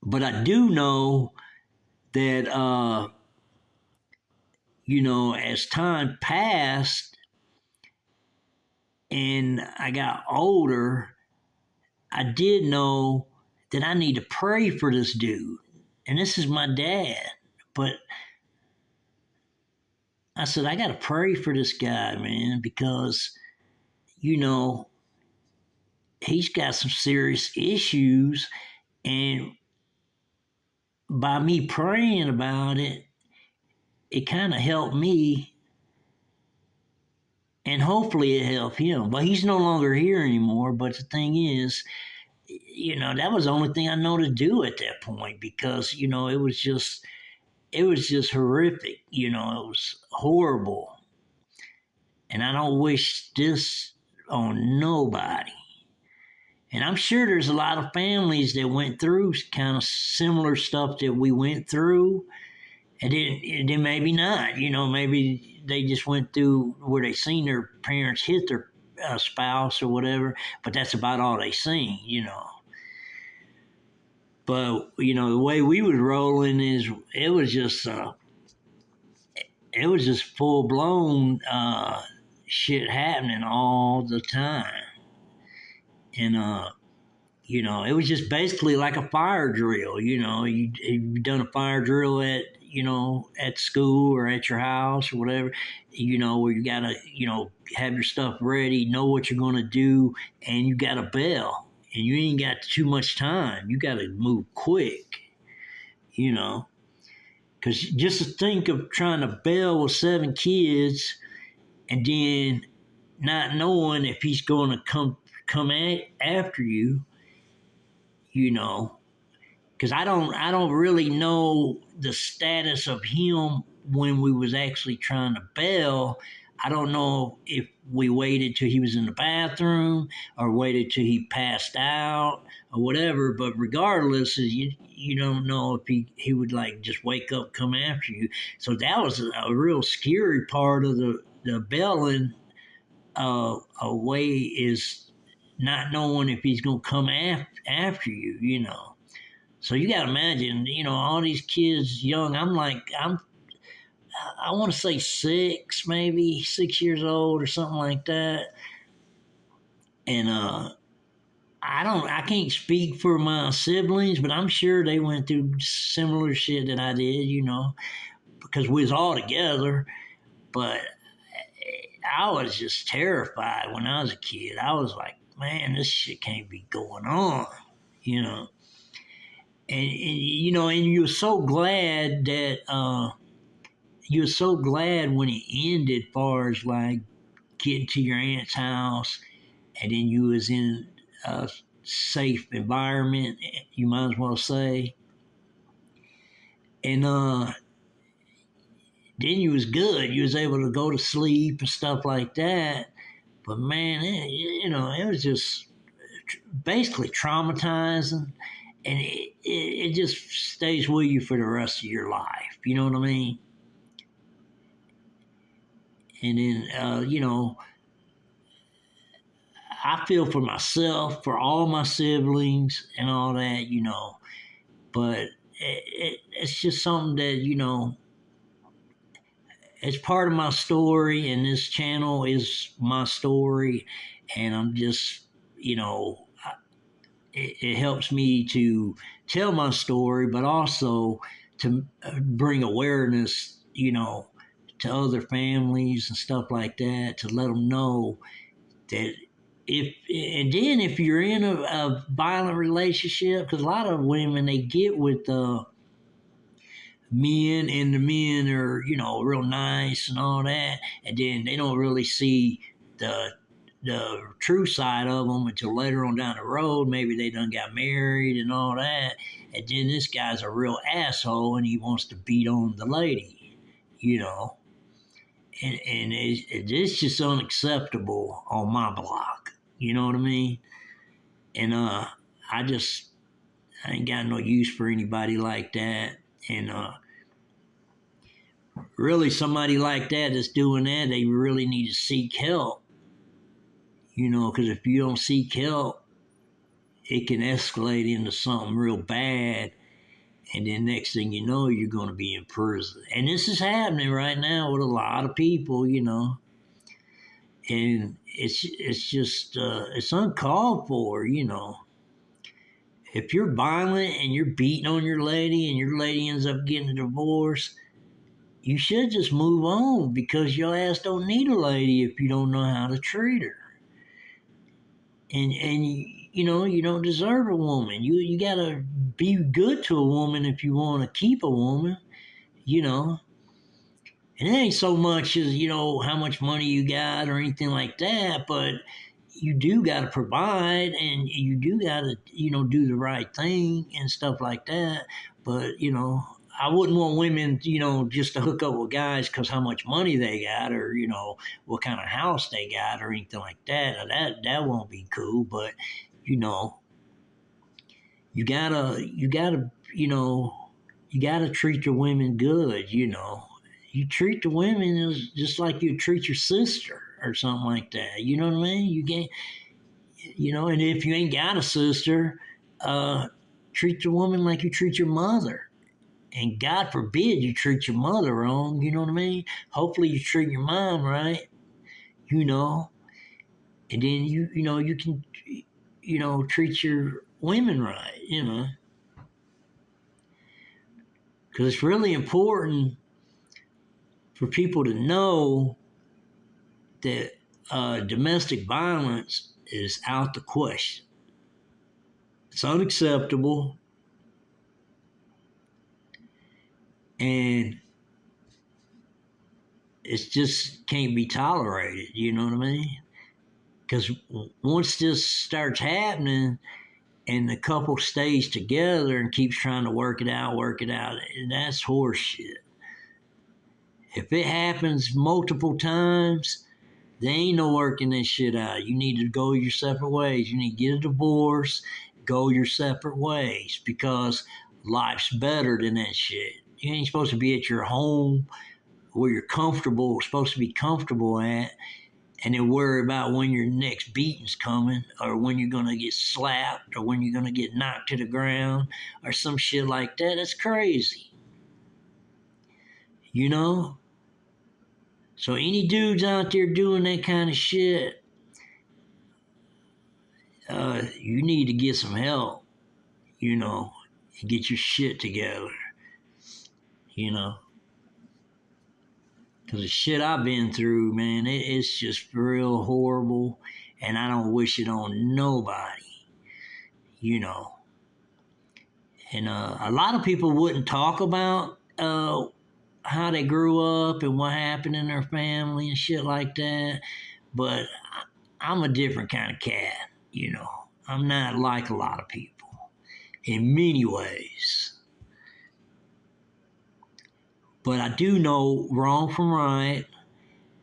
But I do know that, as time passed and I got older, I did know that I need to pray for this dude. And this is my dad. But I said, I got to pray for this guy, man, because, you know, he's got some serious issues. And by me praying about it, it kind of helped me. And hopefully it helped him. But he's no longer here anymore. But the thing is, that was the only thing I know to do at that point because, it was just horrific. It was horrible. And I don't wish this on nobody. And I'm sure there's a lot of families that went through kind of similar stuff that we went through. And then maybe not. Maybe they just went through where they seen their parents hit their spouse or whatever, but that's about all they seen. But the way we was rolling is it was just full blown shit happening all the time, and it was just basically like a fire drill. You've done a fire drill at school or at your house or whatever. Where you gotta have your stuff ready, know what you're gonna do, and you got a bell, and you ain't got too much time. You got to move quick. Because just to think of trying to bail with 7 kids and then not knowing if he's going to come after you, because I don't really know the status of him when we was actually trying to bail. I don't know if we waited till he was in the bathroom or waited till he passed out or whatever. But regardless, you don't know if he would like just wake up, come after you. So that was a real scary part of the bailing away is not knowing if he's gonna come after you. So you got to imagine, all these kids young. I want to say maybe 6 years old or something like that. And I can't speak for my siblings, but I'm sure they went through similar shit that I did, because we was all together. But I was just terrified when I was a kid. I was like, man, this shit can't be going on, you know. And you were so glad that you were so glad when it ended, far as like getting to your aunt's house, and then you was in a safe environment. You might as well say, and then you was good. You was able to go to sleep and stuff like that. But man, it was just basically traumatizing, and it just stays with you for the rest of your life. You know what I mean? And then, I feel for myself, for all my siblings, and all that, But it's just something that, it's part of my story, and this channel is my story. And I'm just, it helps me to tell my story, but also to bring awareness, to other families and stuff like that, to let them know that if you're in a violent relationship, because a lot of women, they get with men, and the men are real nice and all that, and then they don't really see the true side of them until later on down the road. Maybe they done got married and all that, and then this guy's a real asshole and he wants to beat on the lady, and it's just unacceptable on my block. You know what I mean? And I ain't got no use for anybody like that. And really, somebody like that that's doing that, they really need to seek help. Because if you don't seek help, it can escalate into something real bad. And then next thing you know, you're going to be in prison. And this is happening right now with a lot of people, and it's just it's uncalled for, If you're violent and you're beating on your lady and your lady ends up getting a divorce, you should just move on because your ass don't need a lady if you don't know how to treat her. And you don't deserve a woman. You gotta be good to a woman if you want to keep a woman, you know. And it ain't so much as how much money you got or anything like that, but you do got to provide and you do got to do the right thing and stuff like that. But I wouldn't want women just to hook up with guys because how much money they got or what kind of house they got or anything like that. Now, that won't be cool. But you know you gotta treat your women good. You treat the women as just like you treat your sister or something like that. You know what I mean? You can't, and if you ain't got a sister, treat the woman like you treat your mother. And God forbid you treat your mother wrong. You know what I mean? Hopefully you treat your mom right. You know, and then you can treat your women right. Because it's really important for people to know that domestic violence is out the question. It's unacceptable, and it just can't be tolerated. You know what I mean? Because once this starts happening, and the couple stays together and keeps trying to work it out, that's horseshit. If it happens multiple times, there ain't no working this shit out. You need to go your separate ways. You need to get a divorce, go your separate ways because life's better than that shit. You ain't supposed to be at your home where you're comfortable, supposed to be comfortable at, and then worry about when your next beating's coming or when you're going to get slapped or when you're going to get knocked to the ground or some shit like that. That's crazy. You know? So any dudes out there doing that kind of shit, you need to get some help, and get your shit together, you know? Because the shit I've been through, man, it's just real horrible, and I don't wish it on nobody, you know. And a lot of people wouldn't talk about how they grew up and what happened in their family and shit like that. But I'm a different kind of cat, I'm not like a lot of people in many ways. But I do know wrong from right,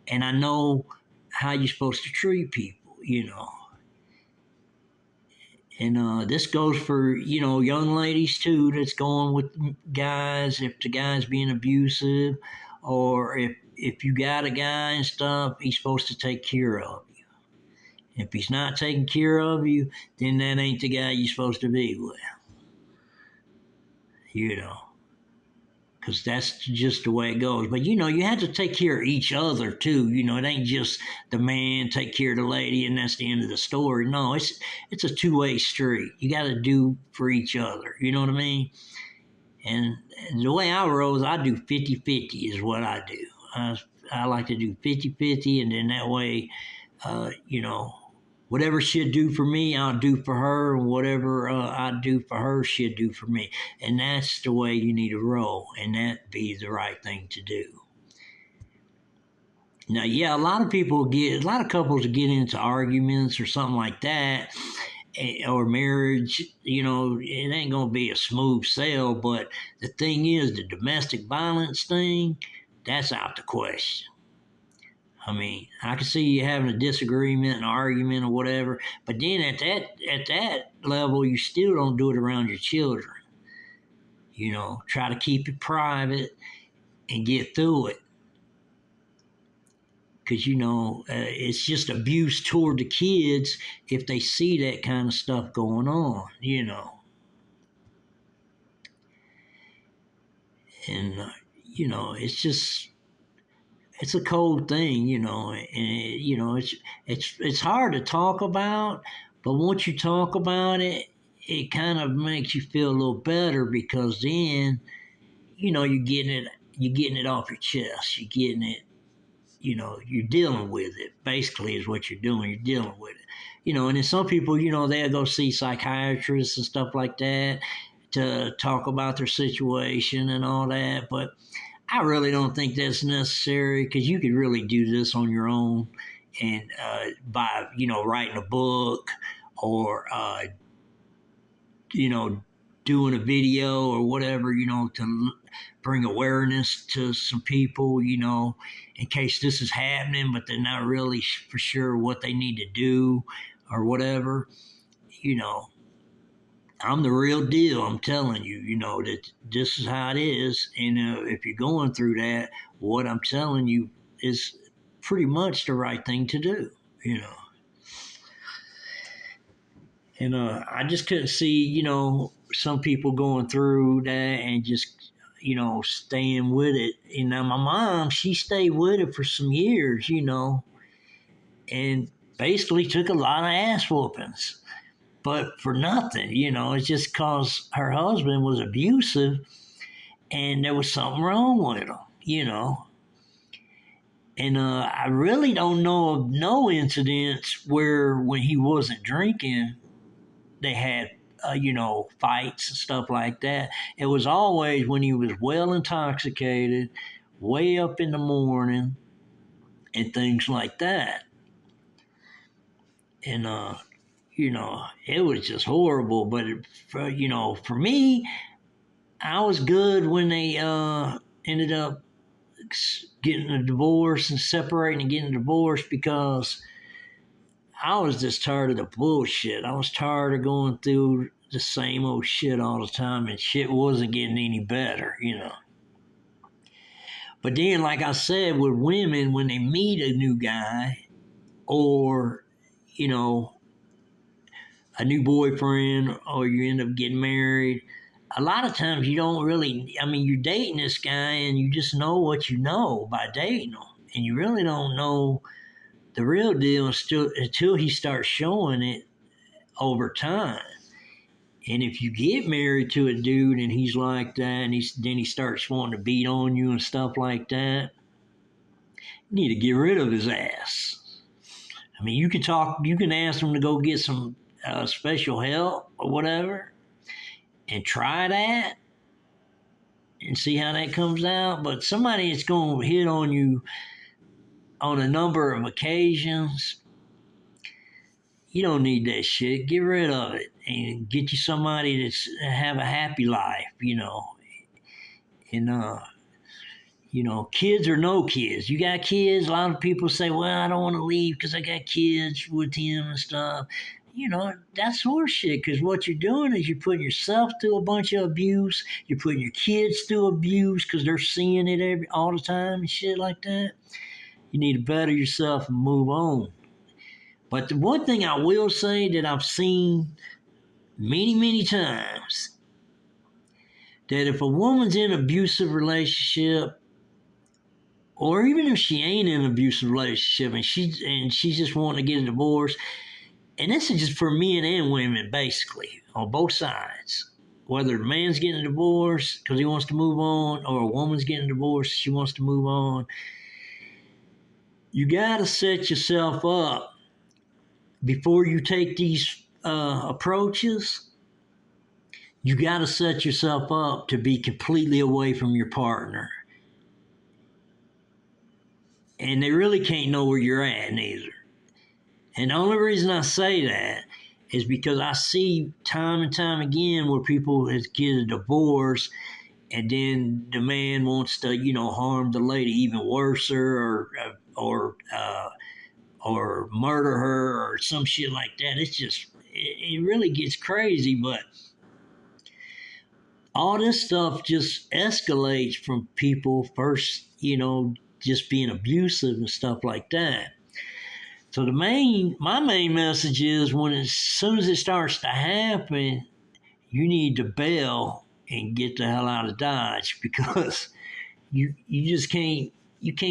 and I know how you're supposed to treat people. And this goes for young ladies too. That's going with guys if the guy's being abusive, or if you got a guy and stuff, he's supposed to take care of you. If he's not taking care of you, then that ain't the guy you're supposed to be with. You know, because that's just the way it goes. But you have to take care of each other too. It ain't just the man take care of the lady and that's the end of the story. No, it's a two-way street. You got to do for each other. You know what I mean? And the way I roll is I do 50-50 is what I do. I like to do 50-50, and then that way, whatever she'd do for me, I'll do for her, and whatever I do for her, she'd do for me. And that's the way you need to roll, and that be the right thing to do. Now, yeah, a lot of couples get into arguments or something like that, or marriage, it ain't going to be a smooth sail, but the thing is, the domestic violence thing, that's out the question. I mean, I can see you having a disagreement, an argument, or whatever, but then at that level, you still don't do it around your children. Try to keep it private and get through it. Because, it's just abuse toward the kids if they see that kind of stuff going on. And it's a cold thing, and it's hard to talk about, but once you talk about it, it kind of makes you feel a little better because then you're getting it off your chest, you're getting it, you're dealing with it. Basically, is what you're doing. You're dealing with it, and then some people, they'll go see psychiatrists and stuff like that to talk about their situation and all that, but I really don't think that's necessary because you could really do this on your own and by writing a book or you know doing a video or whatever to bring awareness to some people in case this is happening but they're not really for sure what they need to do or whatever. you know I'm the real deal. I'm telling you, that this is how it is. And if you're going through that, what I'm telling you is pretty much the right thing to do, you know. And I just couldn't see, some people going through that and just, staying with it. And now my mom, she stayed with it for some years, and basically took a lot of ass whoopings but for nothing, it's just because her husband was abusive and there was something wrong with him, And I really don't know of no incidents where when he wasn't drinking, they had, fights and stuff like that. It was always when he was well intoxicated, way up in the morning, and things like that. And, it was just horrible. But for me, I was good when they ended up getting a divorce and separating and getting a divorce because I was just tired of the bullshit. I was tired of going through the same old shit all the time, and shit wasn't getting any better. But then, like I said, with women, when they meet a new guy or, a new boyfriend or you end up getting married, a lot of times you don't really, you're dating this guy and you just know what you know by dating him. And you really don't know the real deal until he starts showing it over time. And if you get married to a dude and he's like that and then he starts wanting to beat on you and stuff like that, you need to get rid of his ass. You can ask him to go get some special help or whatever and try that and see how that comes out. But somebody that's going to hit on you on a number of occasions, you don't need that shit. Get rid of it and get you somebody that's have a happy life, And kids or no kids. You got kids. A lot of people say, "Well, I don't want to leave because I got kids with him and stuff." That's horseshit because what you're doing is you're putting yourself through a bunch of abuse. You're putting your kids through abuse because they're seeing it all the time and shit like that. You need to better yourself and move on. But the one thing I will say that I've seen many, many times, that if a woman's in an abusive relationship, or even if she ain't in an abusive relationship and she's just wanting to get a divorce, and this is just for men and women, basically, on both sides. Whether the man's getting a divorce because he wants to move on, or a woman's getting a divorce, she wants to move on. You got to set yourself up before you take these approaches. You got to set yourself up to be completely away from your partner. And they really can't know where you're at neither. And the only reason I say that is because I see time and time again where people get a divorce and then the man wants to, harm the lady even worse or murder her or some shit like that. It's just, it really gets crazy, but all this stuff just escalates from people first, just being abusive and stuff like that. So my main message is as soon as it starts to happen, you need to bail and get the hell out of Dodge because you just can't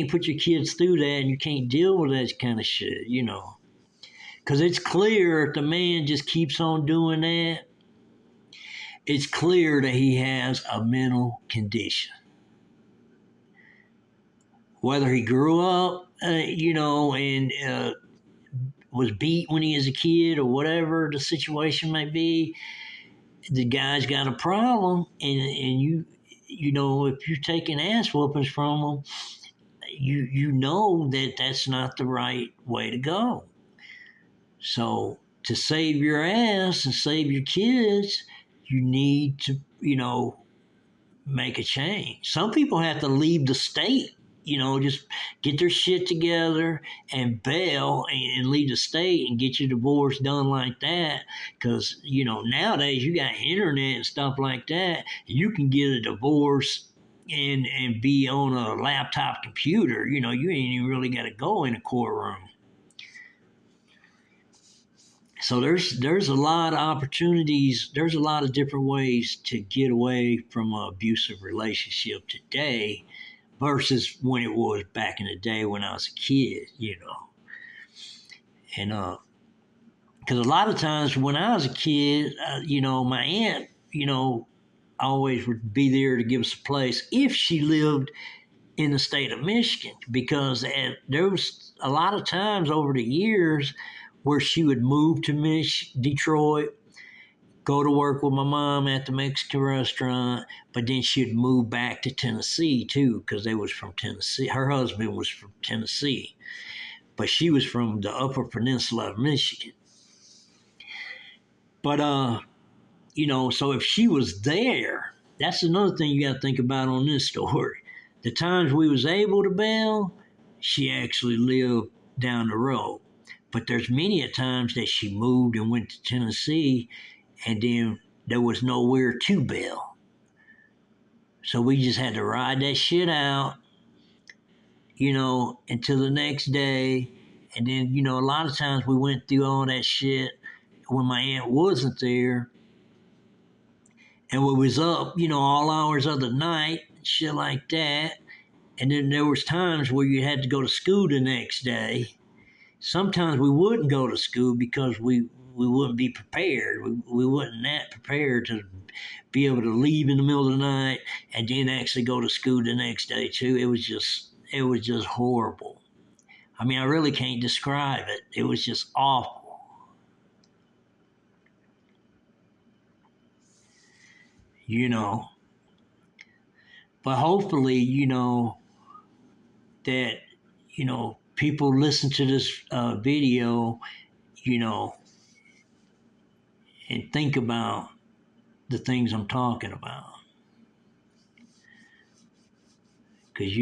put your kids through that, and you can't deal with that kind of shit, because it's clear if the man just keeps on doing that, it's clear that he has a mental condition. Whether he grew up, and was beat when he was a kid or whatever the situation may be, the guy's got a problem, and if you're taking ass whoopings from him, you know that that's not the right way to go. So to save your ass and save your kids, you need to, make a change. Some people have to leave the state, just get their shit together and bail and leave the state and get your divorce done like that. Because, nowadays you got internet and stuff like that. You can get a divorce and be on a laptop computer. You ain't even really got to go in a courtroom. So there's a lot of opportunities. There's a lot of different ways to get away from an abusive relationship today versus when it was back in the day when I was a kid, And because a lot of times when I was a kid, my aunt, always would be there to give us a place if she lived in the state of Michigan, because there was a lot of times over the years where she would move to Detroit, go to work with my mom at the Mexican restaurant, but then she'd move back to Tennessee too, because they was from Tennessee. Her husband was from Tennessee, but she was from the Upper Peninsula of Michigan. But so if she was there, that's another thing you got to think about on this story. The times we was able to bail, she actually lived down the road. But there's many a times that she moved and went to Tennessee, and then there was nowhere to bail. So we just had to ride that shit out, until the next day. And then, a lot of times we went through all that shit when my aunt wasn't there. And we was up, all hours of the night, shit like that. And then there was times where you had to go to school the next day. Sometimes we wouldn't go to school because we wouldn't be prepared. We wasn't that prepared to be able to leave in the middle of the night and then actually go to school the next day too. It was just horrible. I mean, I really can't describe it. It was just awful. But hopefully, that, people listen to this video, and think about the things I'm talking about. Because,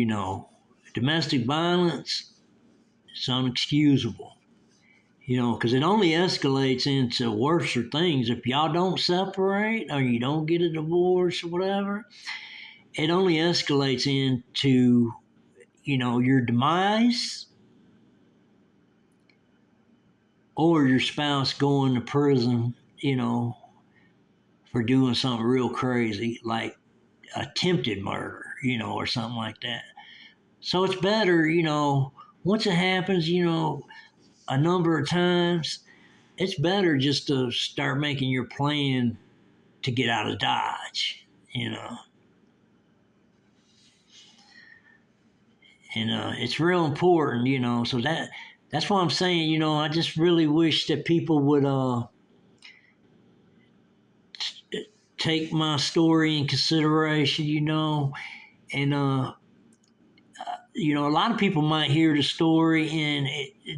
domestic violence is unexcusable. Because it only escalates into worser things. If y'all don't separate or you don't get a divorce or whatever, it only escalates into, your demise or your spouse going to prison, for doing something real crazy like attempted murder, or something like that. So it's better, once it happens, a number of times, it's better just to start making your plan to get out of Dodge, And it's real important, so that's why I'm saying, I just really wish that people would take my story in consideration, and a lot of people might hear the story and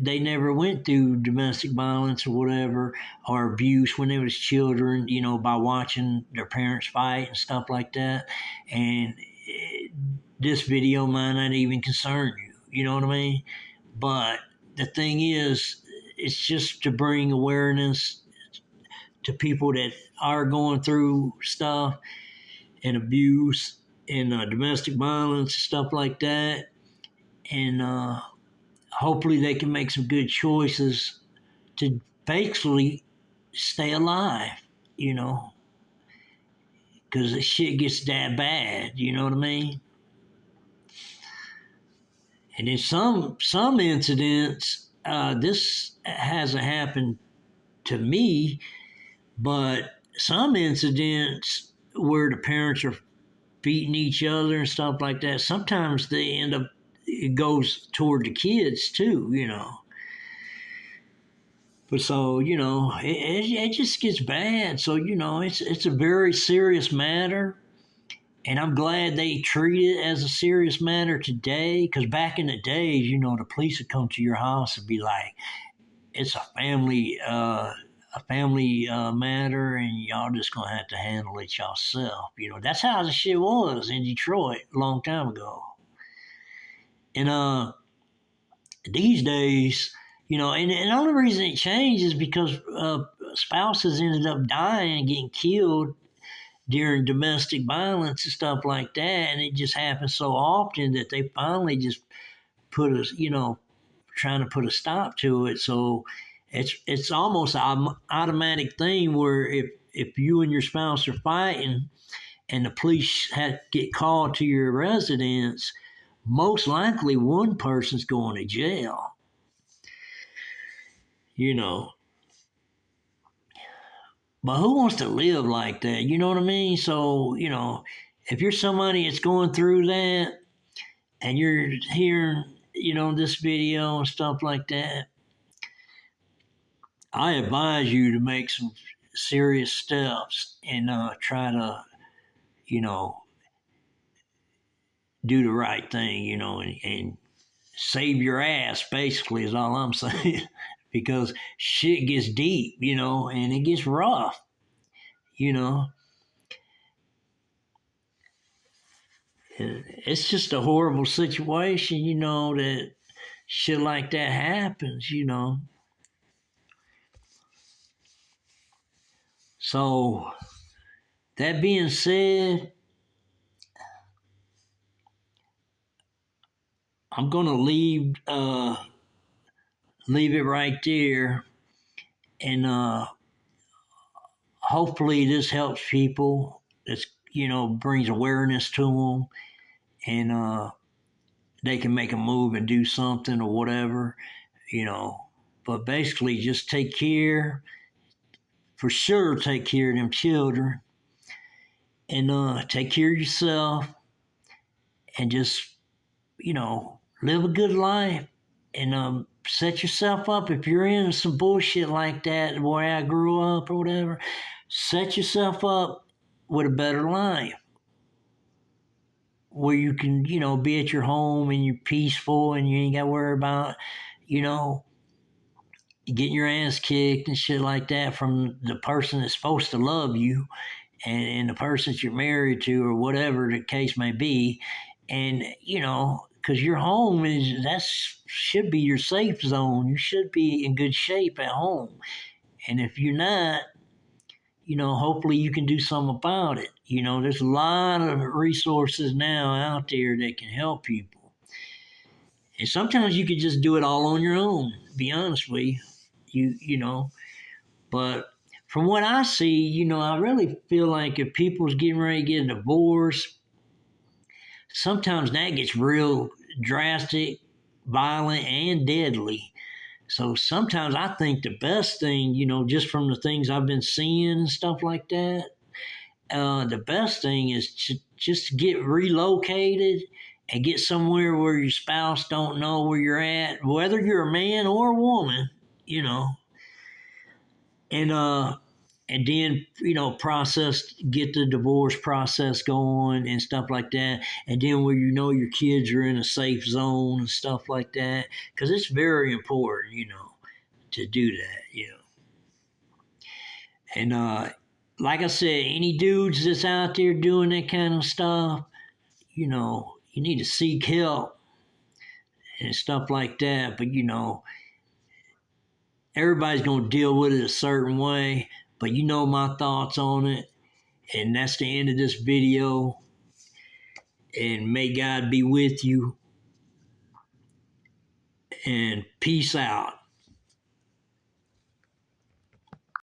they never went through domestic violence or whatever, or abuse when they was children, by watching their parents fight and stuff like that. And this video might not even concern you, you know what I mean? But the thing is, it's just to bring awareness to people that are going through stuff and abuse and domestic violence, stuff like that. And hopefully they can make some good choices to basically stay alive, because the shit gets that bad. You know what I mean? And in some incidents, this hasn't happened to me, but some incidents where the parents are beating each other and stuff like that, sometimes they end up, it goes toward the kids too, you know. But so, you know, it just gets bad. So, you know, it's a very serious matter. And I'm glad they treat it as a serious matter today, because back in the days, you know, the police would come to your house and be like, it's a family matter, and y'all just gonna have to handle it yourself. You know, that's how the shit was in Detroit a long time ago. And these days, you know, and the only reason it changed is because spouses ended up dying and getting killed during domestic violence and stuff like that, and it just happens so often that they finally just put us, you know, trying to put a stop to it. So it's almost an automatic thing where if you and your spouse are fighting and the police get called to your residence, most likely one person's going to jail. You know, but who wants to live like that? You know what I mean? So, you know, if you're somebody that's going through that and you're hearing, you know, this video and stuff like that, I advise you to make some serious steps and try to, you know, do the right thing, you know, and save your ass, basically, is all I'm saying. Because shit gets deep, you know, and it gets rough, you know. It's just a horrible situation, you know, that shit like that happens, you know. So, that being said, I'm gonna leave it right there, and hopefully this helps people. It's, you know, brings awareness to them, and they can make a move and do something or whatever, you know. But basically, just take care, for sure. Take care of them children, and take care of yourself, and just, you know, live a good life, and set yourself up. If you're into some bullshit like that, where I grew up or whatever, set yourself up with a better life where you can, you know, be at your home and you're peaceful and you ain't got to worry about, you know, getting your ass kicked and shit like that from the person that's supposed to love you, and the person that you're married to or whatever the case may be. And, you know, because your home should be your safe zone. You should be in good shape at home. And if you're not, you know, hopefully you can do something about it. You know, there's a lot of resources now out there that can help people. And sometimes you could just do it all on your own, to be honest with you. You know, but from what I see, you know, I really feel like if people's getting ready to get a divorce, sometimes that gets real drastic, violent, and deadly. So sometimes I think the best thing, you know, just from the things I've been seeing and stuff like that, the best thing is to just get relocated and get somewhere where your spouse don't know where you're at, whether you're a man or a woman, you know, and then, you know, get the divorce process going and stuff like that, and then where, you know, your kids are in a safe zone and stuff like that, because it's very important, you know, to do that, you know. And like I said, any dudes that's out there doing that kind of stuff, you know, you need to seek help and stuff like that. But, you know, everybody's going to deal with it a certain way. But you know my thoughts on it. And that's the end of this video. And may God be with you. And peace out.